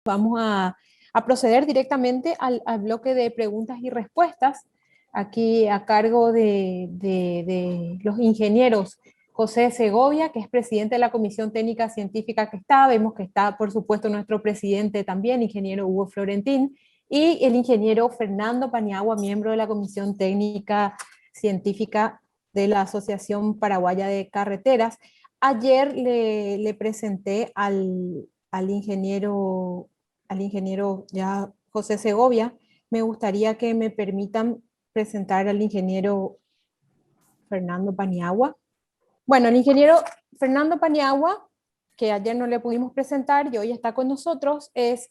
Vamos a proceder directamente al bloque de preguntas y respuestas, aquí a cargo de los ingenieros José Segovia, que es presidente de la Comisión Técnica Científica que está. Vemos que está, por supuesto, nuestro presidente también, ingeniero Hugo Florentín, y el ingeniero Fernando Paniagua, miembro de la Comisión Técnica Científica de la Asociación Paraguaya de Carreteras. Ayer le presenté al ingeniero ya José Segovia. Me gustaría que me permitan presentar al ingeniero Fernando Paniagua. Bueno, el ingeniero Fernando Paniagua, que ayer no le pudimos presentar y hoy está con nosotros, es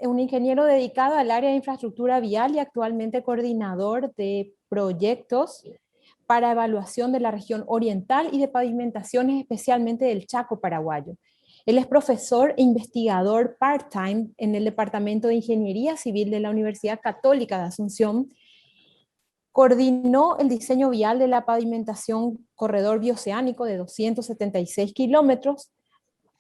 un ingeniero dedicado al área de infraestructura vial y actualmente coordinador de proyectos para evaluación de la región oriental y de pavimentaciones, especialmente del Chaco paraguayo. Él es profesor e investigador part-time en el Departamento de Ingeniería Civil de la Universidad Católica de Asunción. Coordinó el diseño vial de la pavimentación corredor bioceánico de 276 kilómetros,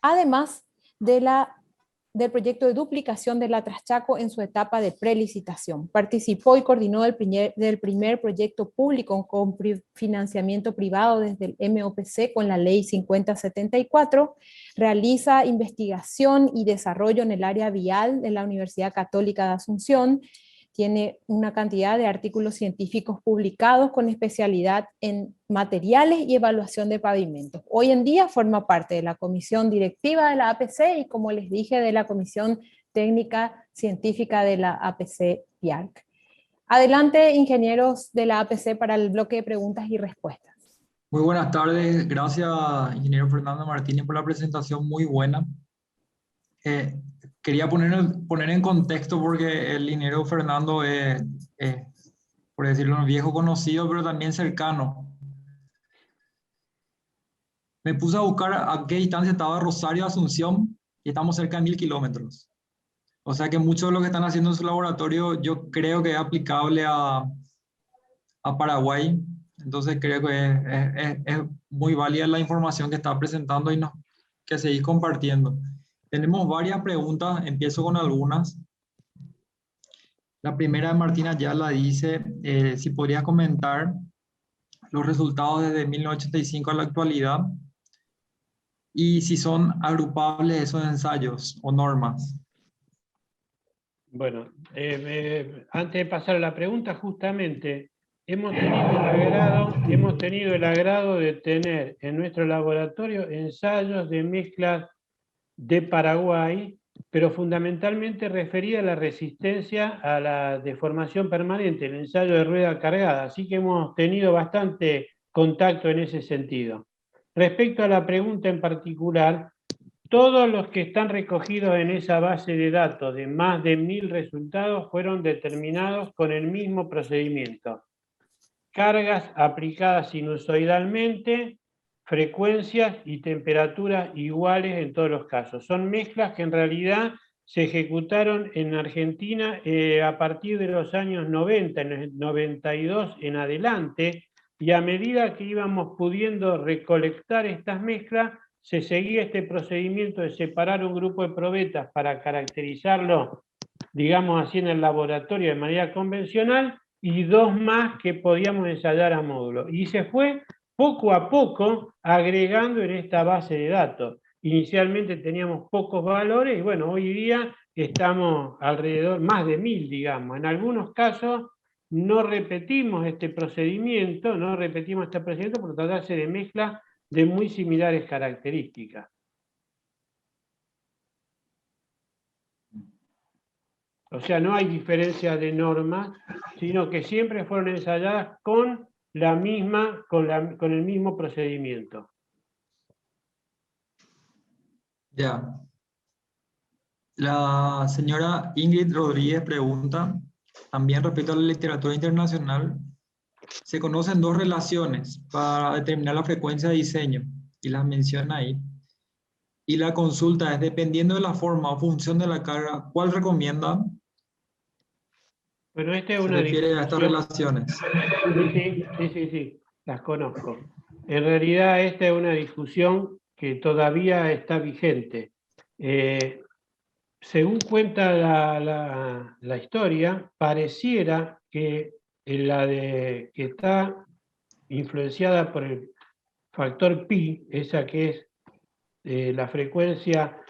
además del proyecto de duplicación de la Traschaco en su etapa de prelicitación. Participó y coordinó del primer proyecto público con financiamiento privado desde el MOPC con la Ley 5074. Realiza investigación y desarrollo en el área vial de la Universidad Católica de Asunción. Tiene una cantidad de artículos científicos publicados con especialidad en materiales y evaluación de pavimentos. Hoy en día forma parte de la comisión directiva de la APC y, como les dije, de la comisión técnica científica de la APC PIARC. Adelante, ingenieros de la APC, para el bloque de preguntas y respuestas. Muy buenas tardes, gracias ingeniero Fernando Martínez por la presentación muy buena. Quería poner en contexto porque el ingeniero Fernando es, por decirlo, un viejo conocido, pero también cercano. Me puse a buscar a qué distancia estaba Rosario de Asunción y estamos cerca de 1000 kilómetros. O sea que mucho de lo que están haciendo en su laboratorio yo creo que es aplicable a Paraguay. Entonces creo que es muy válida la información que está presentando y que seguís compartiendo. Tenemos varias preguntas, empiezo con algunas. La primera de Martina Ayala dice, si podrías comentar los resultados desde 1985 a la actualidad y si son agrupables esos ensayos o normas. Bueno, antes de pasar a la pregunta, justamente hemos tenido el agrado de tener en nuestro laboratorio ensayos de mezclas de Paraguay, pero fundamentalmente referida a la resistencia a la deformación permanente, el ensayo de rueda cargada, así que hemos tenido bastante contacto en ese sentido. Respecto a la pregunta en particular, todos los que están recogidos en esa base de datos de más de 1000 resultados fueron determinados con el mismo procedimiento. Cargas aplicadas sinusoidalmente, frecuencias y temperaturas iguales en todos los casos. Son mezclas que en realidad se ejecutaron en Argentina a partir de los años 90, en el 92 en adelante, y a medida que íbamos pudiendo recolectar estas mezclas, se seguía este procedimiento de separar un grupo de probetas para caracterizarlo, digamos así, en el laboratorio de manera convencional, y dos más que podíamos ensayar a módulo. Y se fue poco a poco agregando en esta base de datos. Inicialmente teníamos pocos valores y bueno, hoy día estamos alrededor, más de 1000, digamos. En algunos casos no repetimos este procedimiento, por tratarse de mezclas de muy similares características. O sea, no hay diferencia de normas, sino que siempre fueron ensayadas con el mismo procedimiento. Ya. La señora Ingrid Rodríguez pregunta, también respecto a la literatura internacional, se conocen dos relaciones para determinar la frecuencia de diseño, y las menciona ahí. Y la consulta es, dependiendo de la forma o función de la carga, ¿cuál recomiendan? Bueno, esta es Se una refiere a estas relaciones. Sí, las conozco. En realidad esta es una discusión que todavía está vigente. según cuenta la historia, pareciera que que está influenciada por el factor pi, esa que es la frecuencia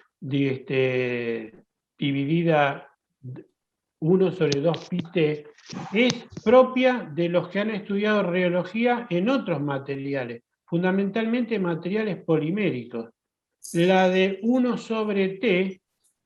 dividida 1 sobre 2 pi t, es propia de los que han estudiado rheología en otros materiales, fundamentalmente materiales poliméricos. La de 1 sobre t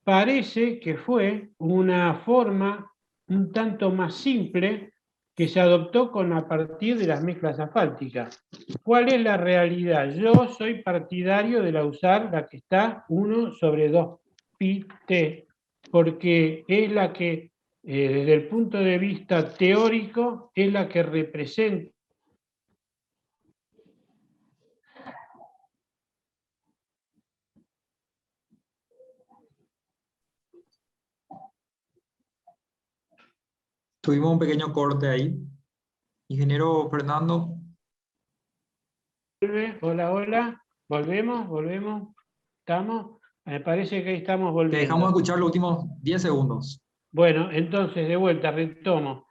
parece que fue una forma un tanto más simple que se adoptó a partir de las mezclas asfálticas. ¿Cuál es la realidad? Yo soy partidario de usar la que está 1 sobre 2 pi t, porque es la que, desde el punto de vista teórico, es la que representa. Tuvimos un pequeño corte ahí. Ingeniero Fernando. Hola, hola. Volvemos. ¿Estamos? Me parece que ahí estamos Te volviendo. dejamos escuchar los últimos 10 segundos. Bueno, entonces, de vuelta, retomo.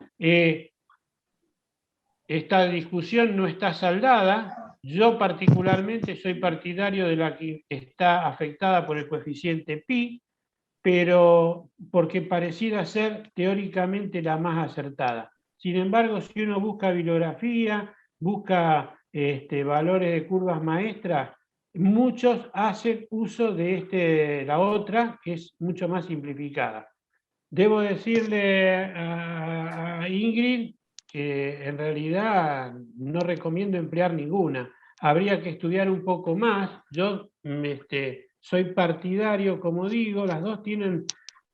Esta discusión no está saldada. Yo particularmente soy partidario de la que está afectada por el coeficiente pi, pero porque pareciera ser teóricamente la más acertada. Sin embargo, si uno busca bibliografía, busca valores de curvas maestras, muchos hacen uso de la otra, que es mucho más simplificada. Debo decirle a Ingrid que en realidad no recomiendo emplear ninguna. Habría que estudiar un poco más. Yo soy partidario, como digo, las dos tienen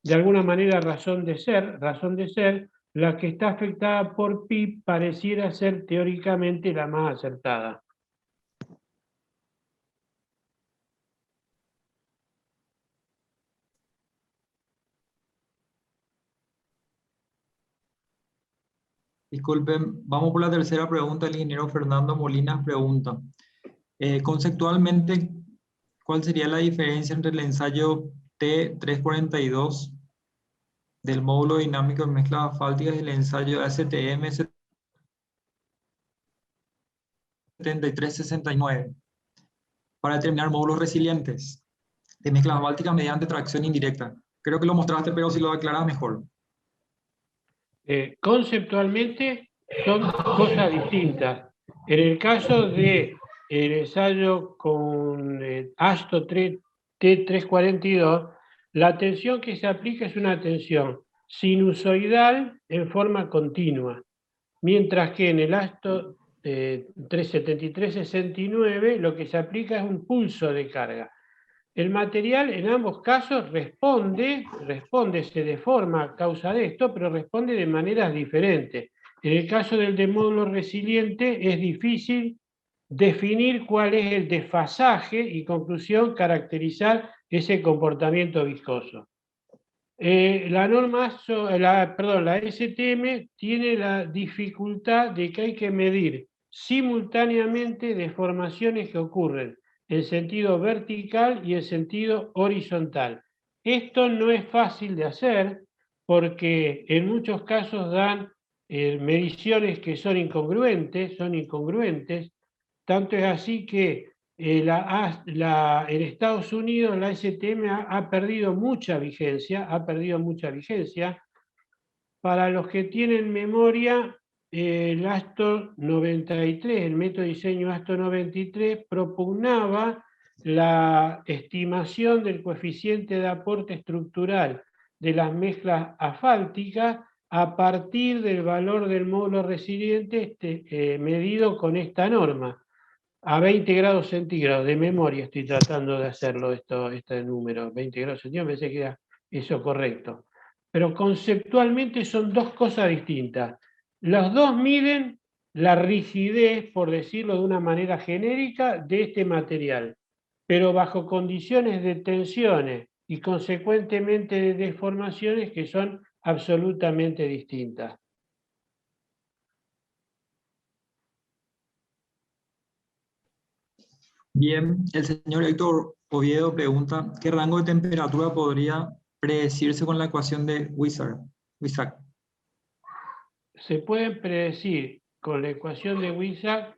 de alguna manera razón de ser. La que está afectada por pi pareciera ser teóricamente la más acertada. Disculpen, vamos por la tercera pregunta. El ingeniero Fernando Molinas pregunta, conceptualmente, ¿cuál sería la diferencia entre el ensayo T342 del módulo dinámico de mezclas asfálticas y el ensayo ASTM 7369 para determinar módulos resilientes de mezclas asfálticas mediante tracción indirecta? Creo que lo mostraste, pero si lo aclaras mejor. Conceptualmente son cosas distintas. En el caso del ensayo con ASTO T342, la tensión que se aplica es una tensión sinusoidal en forma continua, mientras que en el ASTO 373-69 lo que se aplica es un pulso de carga. El material en ambos casos se deforma a causa de esto, pero responde de maneras diferentes. En el caso del de módulo resiliente es difícil definir cuál es el desfasaje y, conclusión, caracterizar ese comportamiento viscoso. La STM tiene la dificultad de que hay que medir simultáneamente deformaciones que ocurren en sentido vertical y en sentido horizontal. Esto no es fácil de hacer porque en muchos casos dan mediciones que son incongruentes, tanto es así que en Estados Unidos la STM ha perdido mucha vigencia, Para los que tienen memoria, el ASTO 93, el método de diseño ASTO 93, propugnaba la estimación del coeficiente de aporte estructural de las mezclas asfálticas a partir del valor del módulo resiliente medido con esta norma, a 20 grados centígrados. De memoria estoy tratando de hacerlo, este número, 20 grados centígrados, pensé que era eso correcto. Pero conceptualmente son dos cosas distintas. Los dos miden la rigidez, por decirlo de una manera genérica, de este material, pero bajo condiciones de tensiones y consecuentemente de deformaciones que son absolutamente distintas. Bien, el señor Héctor Oviedo pregunta, ¿qué rango de temperatura podría predecirse con la ecuación de Wizard? Se pueden predecir con la ecuación de Wizard,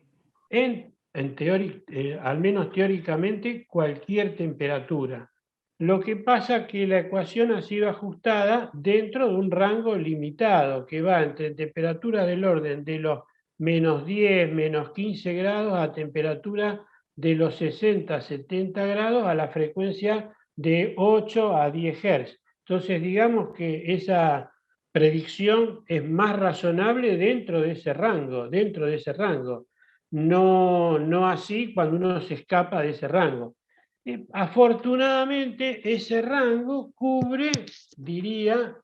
al menos teóricamente, cualquier temperatura. Lo que pasa es que la ecuación ha sido ajustada dentro de un rango limitado, que va entre temperaturas del orden de los -10, -15 grados a temperatura de los 60, 70 grados a la frecuencia de 8 a 10 Hz. Entonces, digamos que esa predicción es más razonable dentro de ese rango, no así cuando uno se escapa de ese rango. Afortunadamente, ese rango cubre, diría,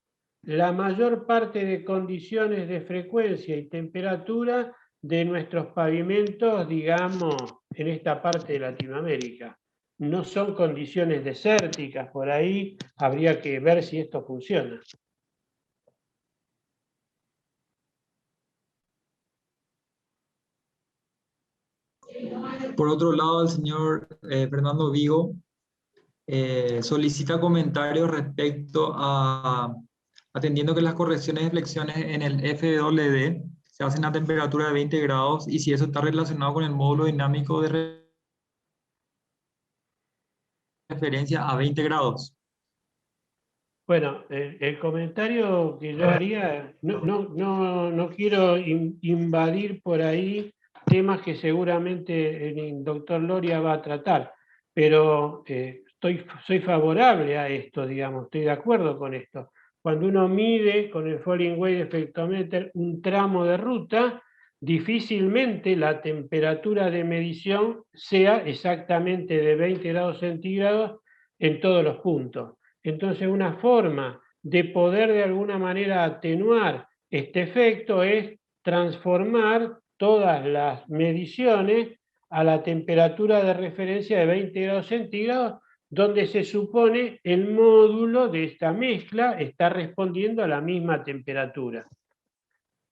la mayor parte de condiciones de frecuencia y temperatura de nuestros pavimentos, digamos, en esta parte de Latinoamérica. No son condiciones desérticas, por ahí habría que ver si esto funciona. Por otro lado, el señor Fernando Vigo solicita comentarios respecto a, atendiendo que las correcciones de flexiones en el FWD se hacen a temperatura de 20 grados y si eso está relacionado con el módulo dinámico de referencia a 20 grados. Bueno, el comentario que yo haría, no quiero invadir por ahí temas que seguramente el doctor Loria va a tratar, pero soy favorable a esto, digamos, estoy de acuerdo con esto. Cuando uno mide con el Falling Wave Effectometer un tramo de ruta, difícilmente la temperatura de medición sea exactamente de 20 grados centígrados en todos los puntos. Entonces, una forma de poder de alguna manera atenuar este efecto es transformar todas las mediciones a la temperatura de referencia de 20 grados centígrados, donde se supone el módulo de esta mezcla está respondiendo a la misma temperatura.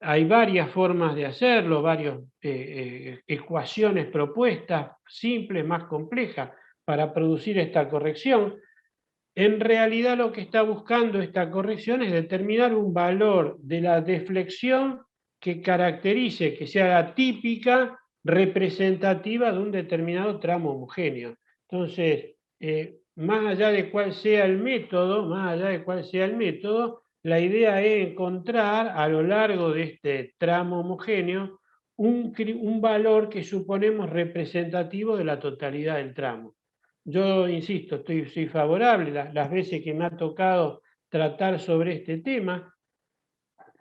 Hay varias formas de hacerlo, varias ecuaciones propuestas, simples, más complejas, para producir esta corrección. En realidad lo que está buscando esta corrección es determinar un valor de la deflexión que caracterice, que sea la típica representativa de un determinado tramo homogéneo. Entonces, más allá de cuál sea el método, la idea es encontrar a lo largo de este tramo homogéneo un valor que suponemos representativo de la totalidad del tramo. Yo insisto, soy favorable las veces que me ha tocado tratar sobre este tema,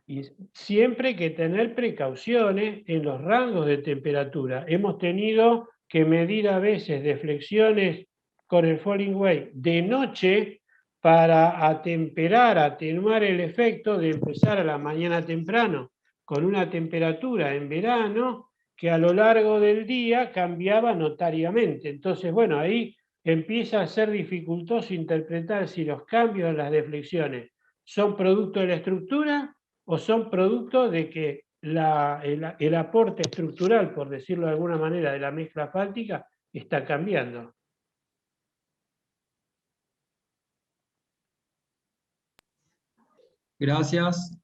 y siempre hay que tener precauciones en los rangos de temperatura. Hemos tenido que medir a veces deflexiones con el Falling Wave de noche para atenuar el efecto de empezar a la mañana temprano con una temperatura en verano que a lo largo del día cambiaba notariamente. Entonces, bueno, ahí empieza a ser dificultoso interpretar si los cambios en las deflexiones son producto de la estructura o son producto de que el aporte estructural, por decirlo de alguna manera, de la mezcla asfáltica está cambiando. Gracias.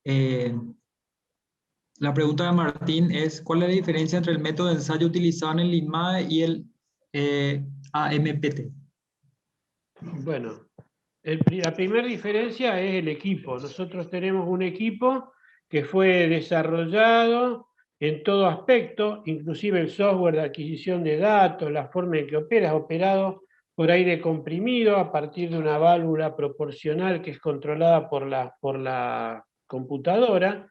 La pregunta de Martín es, ¿cuál es la diferencia entre el método de ensayo utilizado en el INMAE y el AMPT? Bueno, la primera diferencia es el equipo. Nosotros tenemos un equipo que fue desarrollado en todo aspecto, inclusive el software de adquisición de datos, la forma en que opera, es operado por aire comprimido a partir de una válvula proporcional que es controlada por la computadora.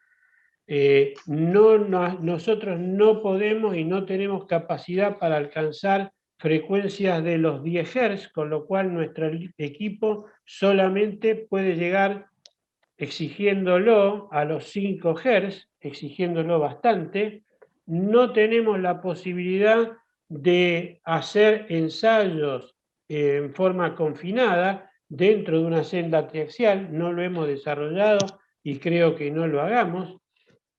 Nosotros no podemos y no tenemos capacidad para alcanzar frecuencias de los 10 Hz, con lo cual nuestro equipo solamente puede llegar exigiéndolo a los 5 Hz, exigiéndolo bastante. No tenemos la posibilidad de hacer ensayos en forma confinada dentro de una celda triaxial, no lo hemos desarrollado y creo que no lo hagamos.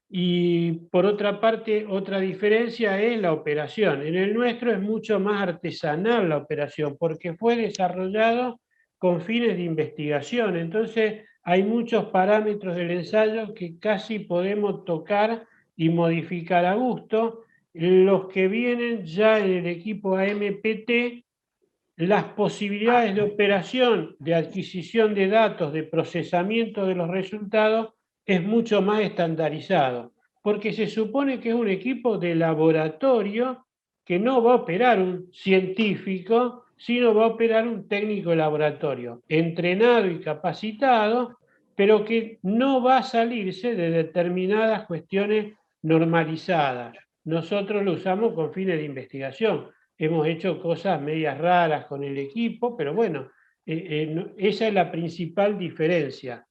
Y por otra parte, otra diferencia es la operación. En el nuestro es mucho más artesanal la operación, porque fue desarrollado con fines de investigación. Entonces, hay muchos parámetros del ensayo que casi podemos tocar y modificar a gusto. Los que vienen ya en el equipo AMPT, las posibilidades de operación, de adquisición de datos, de procesamiento de los resultados, es mucho más estandarizado, porque se supone que es un equipo de laboratorio que no va a operar un científico, sino va a operar un técnico de laboratorio, entrenado y capacitado, pero que no va a salirse de determinadas cuestiones normalizadas. Nosotros lo usamos con fines de investigación. Hemos hecho cosas medias raras con el equipo, pero bueno, esa es la principal diferencia.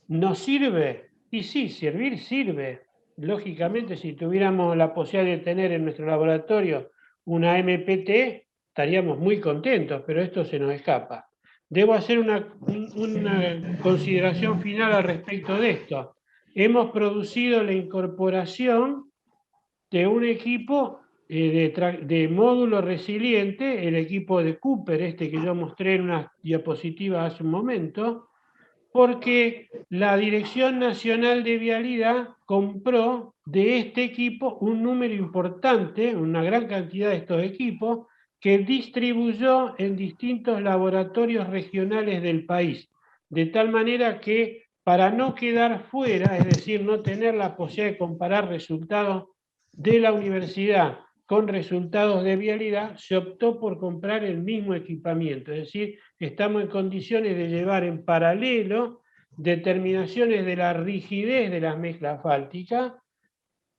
¿Nos sirve? Y sí, servir sirve. Lógicamente, si tuviéramos la posibilidad de tener en nuestro laboratorio una MPT, estaríamos muy contentos, pero esto se nos escapa. Debo hacer una consideración final al respecto de esto. Hemos producido la incorporación de un equipo de módulo resiliente, el equipo de Cooper, este que yo mostré en una diapositiva hace un momento, porque la Dirección Nacional de Vialidad compró de este equipo un número importante, una gran cantidad de estos equipos, que distribuyó en distintos laboratorios regionales del país, de tal manera que para no quedar fuera, es decir, no tener la posibilidad de comparar resultados de la universidad con resultados de vialidad, se optó por comprar el mismo equipamiento, es decir, estamos en condiciones de llevar en paralelo determinaciones de la rigidez de las mezclas asfálticas,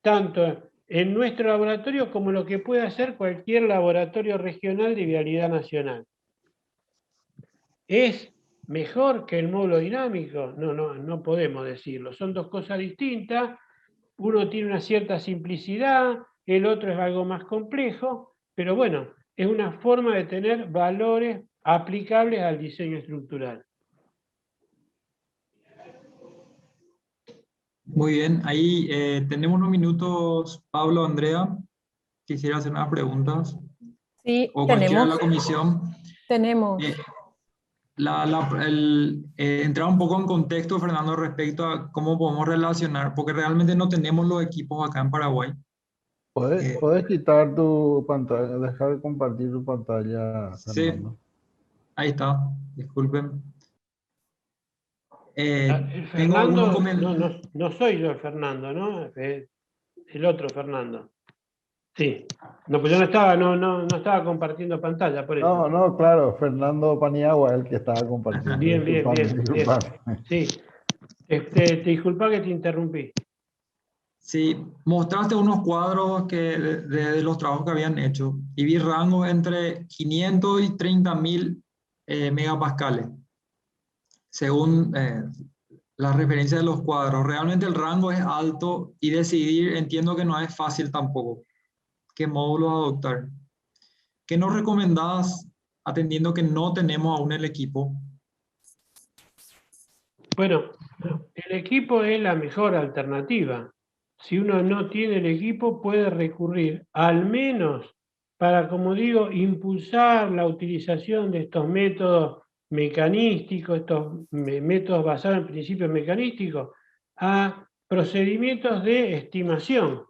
tanto en nuestro laboratorio como lo que puede hacer cualquier laboratorio regional de vialidad nacional. ¿Es mejor que el módulo dinámico? No podemos decirlo. Son dos cosas distintas. Uno tiene una cierta simplicidad, el otro es algo más complejo, pero bueno, es una forma de tener valores aplicables al diseño estructural. Muy bien, ahí tenemos unos minutos, Pablo, Andrea, quisiera hacer unas preguntas, Sí, o cualquiera de la comisión. tenemos. Entrar un poco en contexto, Fernando, respecto a cómo podemos relacionar, porque realmente no tenemos los equipos acá en Paraguay. ¿Puedes quitar tu pantalla, dejar de compartir tu pantalla, Sí, Fernando? ahí está, disculpen. Tengo Fernando, algunos comentarios. no soy yo el Fernando, ¿no? El otro Fernando. Sí. No, pues yo no estaba compartiendo pantalla, por eso. No, claro, Fernando Paniagua, el que estaba compartiendo. Bien. Disculpame. Sí. Te disculpa que te interrumpí. Sí, mostraste unos cuadros de los trabajos que habían hecho y vi rangos entre 500 y 30.000 megapascales, según la referencia de los cuadros. Realmente el rango es alto y decidir, entiendo que no es fácil tampoco. ¿Qué módulos adoptar? ¿Qué nos recomendás, atendiendo que no tenemos aún el equipo? Bueno, el equipo es la mejor alternativa. Si uno no tiene el equipo, puede recurrir al menos para, como digo, impulsar la utilización de estos métodos mecanísticos, estos métodos basados en principios mecanísticos, a procedimientos de estimación.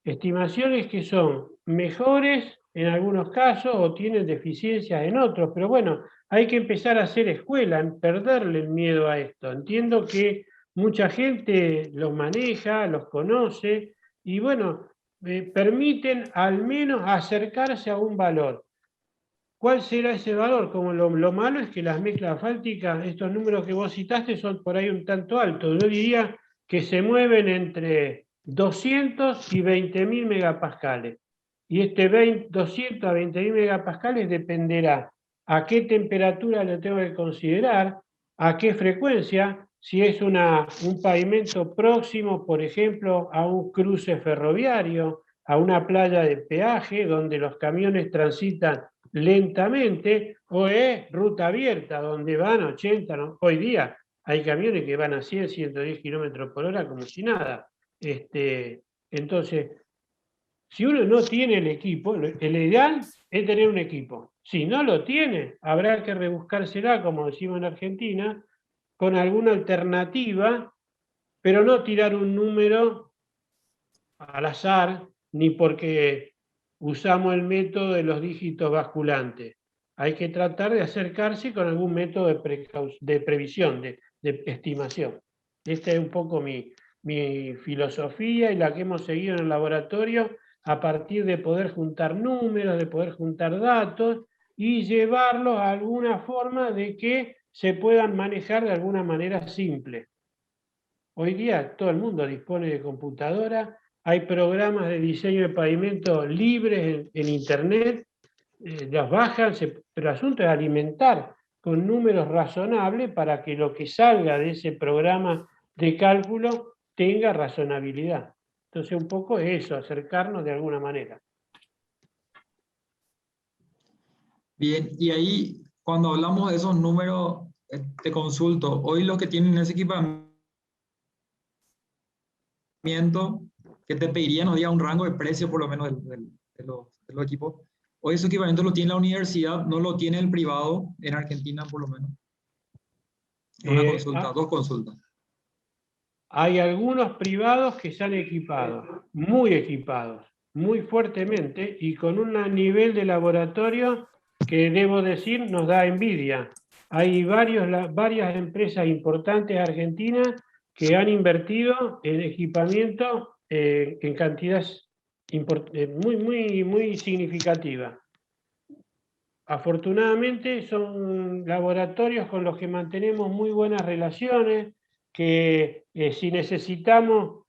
Estimaciones que son mejores en algunos casos o tienen deficiencias en otros, pero bueno, hay que empezar a hacer escuela, en perderle el miedo a esto. Entiendo que mucha gente los maneja, los conoce y bueno, permiten al menos acercarse a un valor. ¿Cuál será ese valor? Como lo malo es que las mezclas asfálticas, estos números que vos citaste son por ahí un tanto altos. Yo diría que se mueven entre 200 y 20.000 megapascales. Y este 200 a 20.000 megapascales dependerá a qué temperatura lo tengo que considerar, a qué frecuencia, si es un pavimento próximo, por ejemplo, a un cruce ferroviario, a una playa de peaje donde los camiones transitan lentamente, o es ruta abierta, donde van 80, ¿no? Hoy día hay camiones que van a 100, 110 kilómetros por hora como si nada. Entonces, Si uno no tiene el equipo, el ideal es tener un equipo. Si no lo tiene, habrá que rebuscársela, como decimos en Argentina, con alguna alternativa, pero no tirar un número al azar, ni porque usamos el método de los dígitos basculantes. Hay que tratar de acercarse con algún método de previsión, de estimación. Esta es un poco mi filosofía y la que hemos seguido en el laboratorio a partir de poder juntar números, de poder juntar datos y llevarlos a alguna forma de que se puedan manejar de alguna manera simple. Hoy día todo el mundo dispone de computadora, hay programas de diseño de pavimento libres en Internet, las bajan, pero el asunto es alimentar con números razonables para que lo que salga de ese programa de cálculo tenga razonabilidad. Entonces un poco es eso, acercarnos de alguna manera. Bien, y ahí cuando hablamos de esos números, te consulto, hoy los que tienen ese equipamiento, que te pedirían, nos diga un rango de precio por lo menos de los equipos. Hoy ese equipamiento lo tiene la universidad, no lo tiene el privado, en Argentina por lo menos. Una consulta, dos consultas. Hay algunos privados que se han equipado, muy fuertemente y con un nivel de laboratorio que debo decir nos da envidia. Hay varias empresas importantes argentinas que han invertido en equipamiento en cantidades muy significativas. Afortunadamente son laboratorios con los que mantenemos muy buenas relaciones, que si necesitamos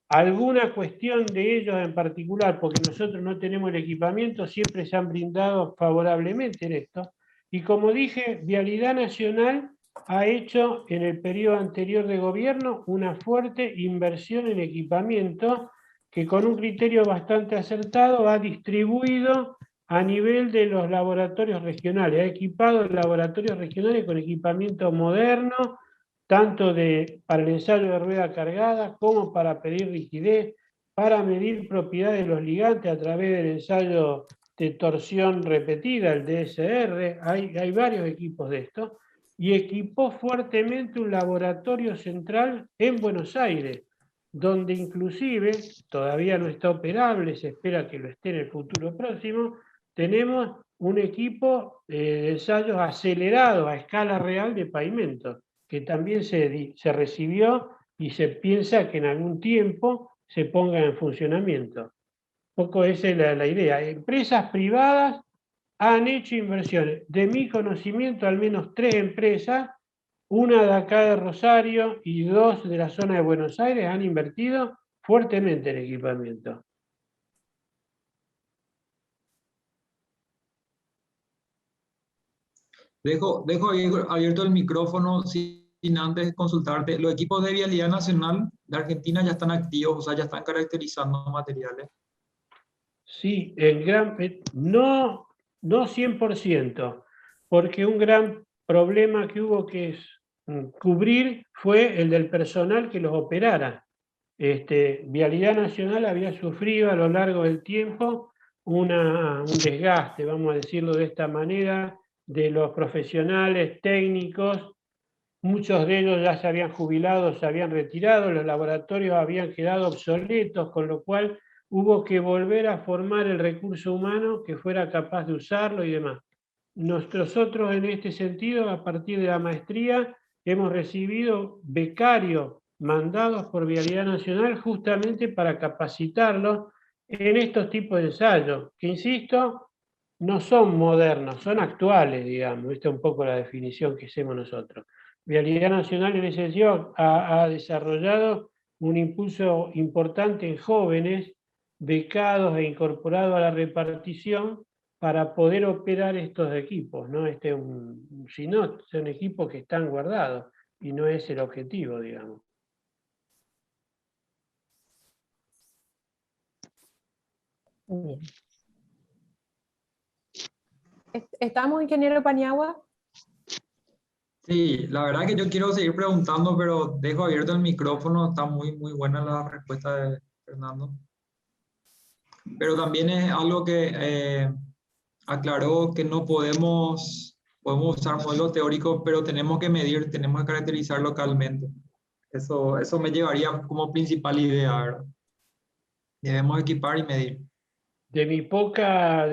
alguna cuestión de ellos en particular, porque nosotros no tenemos el equipamiento, siempre se han brindado favorablemente en esto. Y como dije, Vialidad Nacional ha hecho en el periodo anterior de gobierno una fuerte inversión en equipamiento que con un criterio bastante acertado ha distribuido a nivel de los laboratorios regionales, ha equipado laboratorios regionales con equipamiento moderno, tanto para el ensayo de rueda cargada como para pedir rigidez, para medir propiedades de los ligantes a través del ensayo de torsión repetida, el DSR, hay varios equipos de esto, y equipó fuertemente un laboratorio central en Buenos Aires, donde inclusive, todavía no está operable, se espera que lo esté en el futuro próximo, tenemos un equipo de ensayos acelerados a escala real de pavimentos, que también se recibió y se piensa que en algún tiempo se ponga en funcionamiento. Un poco esa es la idea. Empresas privadas han hecho inversiones. De mi conocimiento, al menos 3 empresas, una de acá de Rosario y 2 de la zona de Buenos Aires, han invertido fuertemente en equipamiento. Dejo abierto el micrófono sin antes consultarte. Los equipos de Vialidad Nacional de Argentina ya están activos, o sea, ya están caracterizando materiales. Sí, no 100%, porque un gran problema que hubo que cubrir fue el del personal que los operara. Vialidad Nacional había sufrido a lo largo del tiempo un desgaste, vamos a decirlo de esta manera, de los profesionales técnicos. Muchos de ellos ya se habían jubilado, se habían retirado, los laboratorios habían quedado obsoletos, con lo cual hubo que volver a formar el recurso humano que fuera capaz de usarlo y demás. Nosotros en este sentido, a partir de la maestría, hemos recibido becarios mandados por Vialidad Nacional justamente para capacitarlos en estos tipos de ensayos, que insisto, no son modernos, son actuales, digamos. Esta es un poco la definición que hacemos nosotros. Vialidad Nacional en ese sentido ha desarrollado un impulso importante en jóvenes becados e incorporados a la repartición para poder operar estos equipos, ¿no? Si no, son equipos que están guardados y no es el objetivo, digamos. Bien. ¿Estamos, ingeniero Paniagua? Sí, la verdad que yo quiero seguir preguntando, pero dejo abierto el micrófono. Está muy buena la respuesta de Fernando. Pero también es algo que aclaró que no podemos usar modelos teóricos, pero tenemos que medir, tenemos que caracterizar localmente. Eso me llevaría como principal idea, ¿verdad? Debemos equipar y medir. De mi poca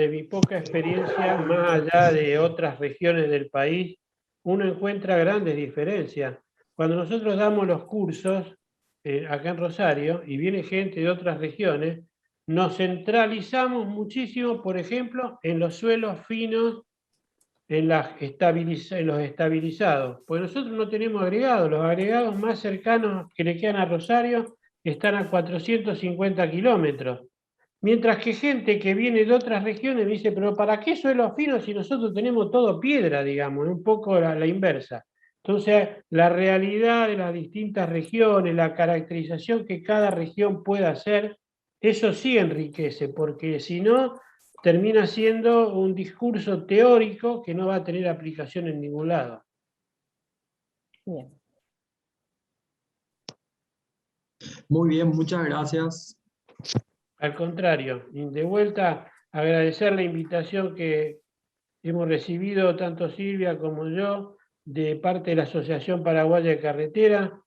experiencia, más allá de otras regiones del país, uno encuentra grandes diferencias. Cuando nosotros damos los cursos acá en Rosario y viene gente de otras regiones, nos centralizamos muchísimo, por ejemplo, en los suelos finos, en los estabilizados, porque nosotros no tenemos agregados. Los agregados más cercanos que le quedan a Rosario están a 450 kilómetros. Mientras que gente que viene de otras regiones me dice, pero ¿para qué suelos finos si nosotros tenemos todo piedra, digamos? Un poco la inversa. Entonces, la realidad de las distintas regiones, la caracterización que cada región pueda hacer, eso sí enriquece, porque si no, termina siendo un discurso teórico que no va a tener aplicación en ningún lado. Bien. Muy bien, muchas gracias. Al contrario, de vuelta, agradecer la invitación que hemos recibido tanto Silvia como yo de parte de la Asociación Paraguaya de Carretera.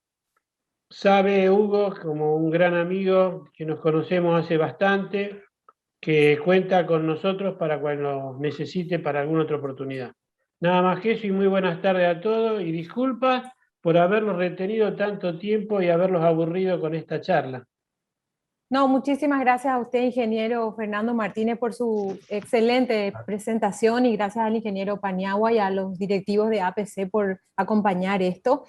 Sabe Hugo, como un gran amigo que nos conocemos hace bastante, que cuenta con nosotros para cuando nos necesite para alguna otra oportunidad. Nada más que eso y muy buenas tardes a todos y disculpas por haberlos retenido tanto tiempo y haberlos aburrido con esta charla. No, muchísimas gracias a usted, ingeniero Fernando Martínez, por su excelente presentación y gracias al ingeniero Paniagua y a los directivos de APC por acompañar esto.